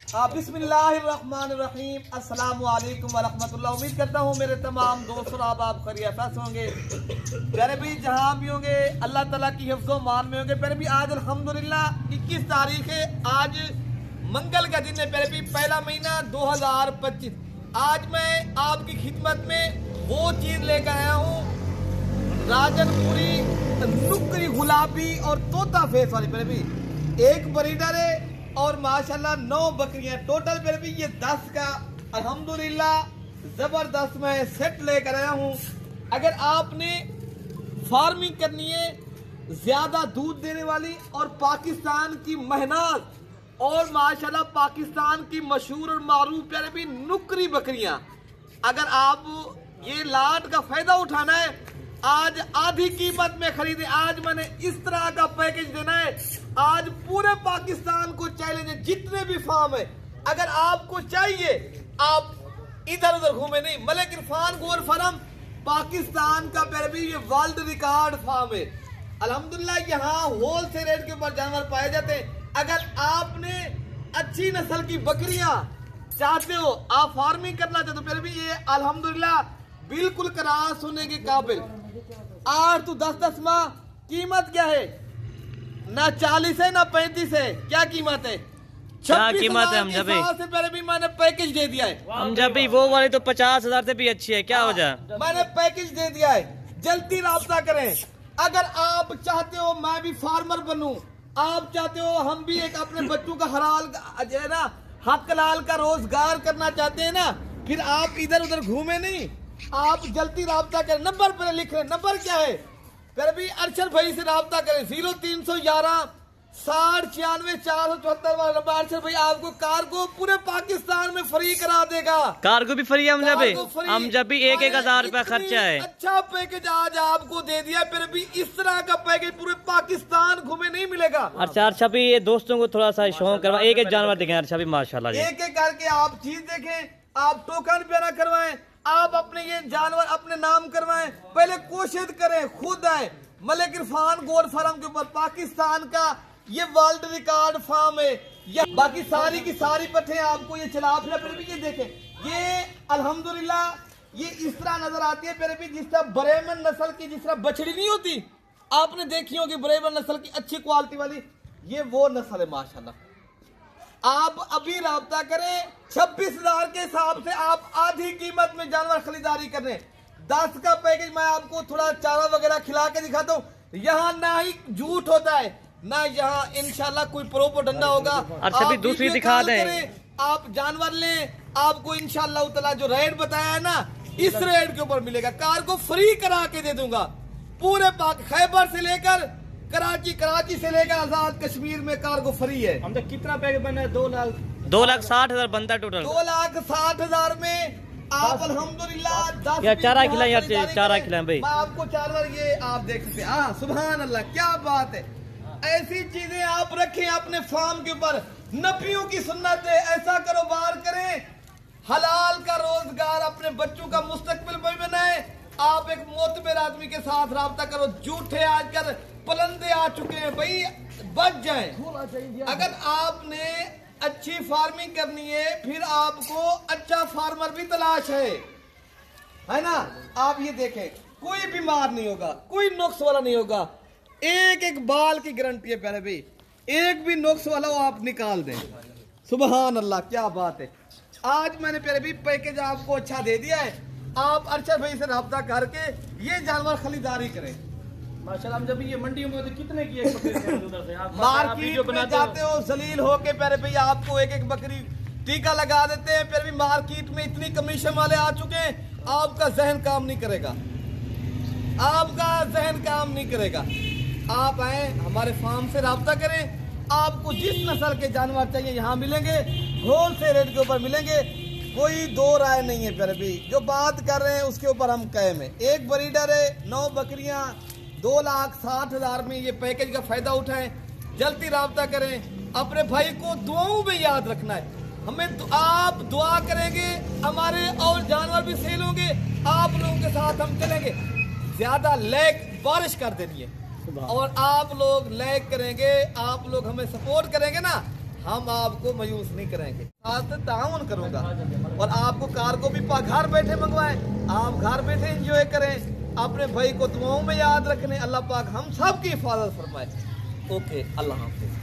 बिस्मिल्लाहिर्रहमानिर्रहीम, अस्सलामु अलैकुम वरहमतुल्लाह। उम्मीद करता हूँ मेरे तमाम दोस्त और आप खैरियत से होंगे। प्यारे भी जहाँ भी होंगे अल्लाह ताला की हिफ्ज़ो मान में होंगे। प्यारे भी आज अल्हम्दुलिल्लाह 21 तारीख है, आज मंगल का दिन है। प्यारे भी पहला महीना 2025। आज मैं आपकी खिदमत में वो चीज़ लेकर आया हूँ, राजनपुरी नुक्करी गुलाबी और तोता फेस वाली। प्यारे भी एक ब्रीडर है और माशाल्लाह 9 बकरियां टोटल। फिर भी ये 10 का अल्हम्दुलिल्लाह जबरदस्त मैं सेट लेकर आया हूँ। अगर आपने फार्मिंग करनी है ज्यादा दूध देने वाली और पाकिस्तान की मेहनत और माशाल्लाह पाकिस्तान की मशहूर और मारूफ प्यारे भी नुक्करी बकरियां, अगर आप ये लाट का फायदा उठाना है आज आधी कीमत में खरीदे। आज मैंने इस तरह का पैकेज देना है, आज पूरे पाकिस्तान को चैलेंज है, जितने भी फार्म है अगर आपको चाहिए आप इधर उधर घूमे नहीं। मलिक इरफान गोर फार्म पाकिस्तान का प्यारे भी ये वर्ल्ड रिकॉर्ड फार्म है। अल्हम्दुलिल्लाह यहाँ होलसेल रेट के ऊपर जानवर पाए जाते हैं। अगर आपने अच्छी नस्ल की बकरियां चाहते हो, आप फार्मिंग करना चाहते हो, प्यारे भी ये अल्हम्दुलिल्लाह बिल्कुल क्रास होने के काबिल। 8 तो 10 माह कीमत क्या है, ना 40 है ना 35 है, क्या कीमत है? क्या कीमत है? हम जब से पहले भी मैंने पैकेज दे दिया है। हम जब भी वो वाली तो 50,000 से भी अच्छी है, क्या वजह? मैंने पैकेज दे दिया है, जल्दी राब्ता करें। अगर आप चाहते हो मैं भी फार्मर बनूं, आप चाहते हो हम भी एक अपने बच्चों का हलाल जो है ना हक लाल का रोजगार करना चाहते हैं ना, फिर आप इधर उधर घूमे नहीं, आप जल्दी राब्ता करें। नंबर पर लिख रहे, नंबर क्या है? फिर भी अरशद भाई से राब्ता करें 0311 60 96 474 वाला नंबर। अरशद भाई आपको कार्गो पूरे पाकिस्तान में फ्री करा देगा। कार्गो भी फ्री है हम जब भी 1,000 रुपया खर्चा है। अच्छा पैकेज आज आपको दे दिया। फिर भी इस तरह का पैकेज पूरे पाकिस्तान घूमे नहीं मिलेगा। अच्छा भी ये दोस्तों को थोड़ा सा शौक करवा, एक एक जानवर देखें। अच्छा भी माशाल्लाह एक एक करके आप चीज देखें, आप टोकन पे ना करवाएं, आप अपने ये जानवर अपने नाम करवाएं, पहले कोशिश करें खुद आए। मलिक इरफान गोल्ड फार्म के ऊपर पाकिस्तान का ये वर्ल्ड रिकॉर्ड फार्म है। ये बाकी सारी की सारी पट्टे आपको ये चला फिर भी ये देखें, ये अल्हम्दुलिल्लाह ये इस तरह नजर आती है। फिर भी जिस तरह ब्रेमन नस्ल की जिस तरह बछड़ी नहीं होती, आपने देखी होगी ब्रेमन नस्ल की अच्छी क्वालिटी वाली, ये वो नस्ल है माशाल्लाह। आप अभी राब्ता करें 26,000 के हिसाब से आप आधी कीमत में जानवर खरीदारी कर रहे हैं। 10 का पैकेज मैं आपको थोड़ा चारा वगैरह खिला के दिखाता हूँ। यहाँ ना ही झूठ होता है ना यहाँ इंशाल्लाह कोई प्रोपोगंडा होगा। अच्छा भी दूसरी दिखा दें, आप जानवर लें, आपको इंशाल्लाह ताला जो रेट बताया है ना इस रेट के ऊपर मिलेगा। कार को फ्री करा के दे दूंगा पूरे पाक खैबर से लेकर कराची से लेकर आजाद कश्मीर में कार्गो फ्री है। हम तो कितना पैकेज बना है? 2,60,000 बनता है टोटल। 2,60,000 में आप अल्हम्दुलिल्लाह 10 या चारा खिलाएं यार, चारा खिलाएं भाई। मैं आपको जानवर ये आप देख सकते हैं। हाँ सुभान अल्लाह, क्या बात है। ऐसी चीजें आप रखें अपने फार्म के ऊपर। नबियों की सुन्नत है, ऐसा कारोबार करें, हलाल का रोजगार अपने बच्चों का मुस्तकबिल भी बनाए। आप एक मोतबर आदमी के साथ राब्ता करो। झूठे आजकल पलंदे आ चुके हैं भाई, बच जाएं। अगर आपने अच्छी फार्मिंग करनी है फिर आपको अच्छा फार्मर भी तलाश है ना। आप ये देखें, कोई बीमार नहीं होगा, कोई नुक्स वाला नहीं होगा, एक एक बाल की गारंटी है प्यारे भाई, एक भी नुक्स वाला वो आप निकाल दें। सुभान अल्लाह, क्या बात है। आज मैंने प्यारे भाई पैकेज आपको अच्छा दे दिया है। आप अरशद भाई से राब्ता करके ये जानवर खरीदारी करें। माशाल्लाह। हम जब ये मंडियों में तो कितने की एक बकरी उधर से आप मार्केट में जाते हो जलील होके प्यारे भैया, आपको एक एक बकरी टीका लगा देते हैं। फिर भी मार्केट में इतनी कमीशन वाले आ चुके हैं, आपका जहन काम नहीं करेगा, आपका जहन काम नहीं करेगा। आप आए हमारे फार्म से राब्ता करें, आपको जिस नस्ल के जानवर चाहिए यहाँ मिलेंगे, होलसेल रेट के ऊपर मिलेंगे। कोई दो राय नहीं है प्यारे भाई, जो बात कर रहे हैं उसके ऊपर हम कायम है। एक ब्रीडर है, 9 बकरियां, 2,60,000 में ये पैकेज का फायदा उठाएं। जल्दी राब्ता करें। अपने भाई को दुआओं में याद रखना है। हमें आप दुआ करेंगे, हमारे और जानवर भी सेल होंगे, आप लोगों के साथ हम चलेंगे। ज्यादा लैग बारिश कर देनी है और आप लोग लैग करेंगे, आप लोग हमें सपोर्ट करेंगे ना, हम आपको मायूस नहीं करेंगे, साथ ताउन करूंगा और आपको कार को भी घर बैठे मंगवाएं, आप घर बैठे एंजॉय करें, अपने भाई को दुआओं में याद रखने। अल्लाह पाक हम सब की हिफाजत फरमाए। ओके, अल्लाह हाफिज।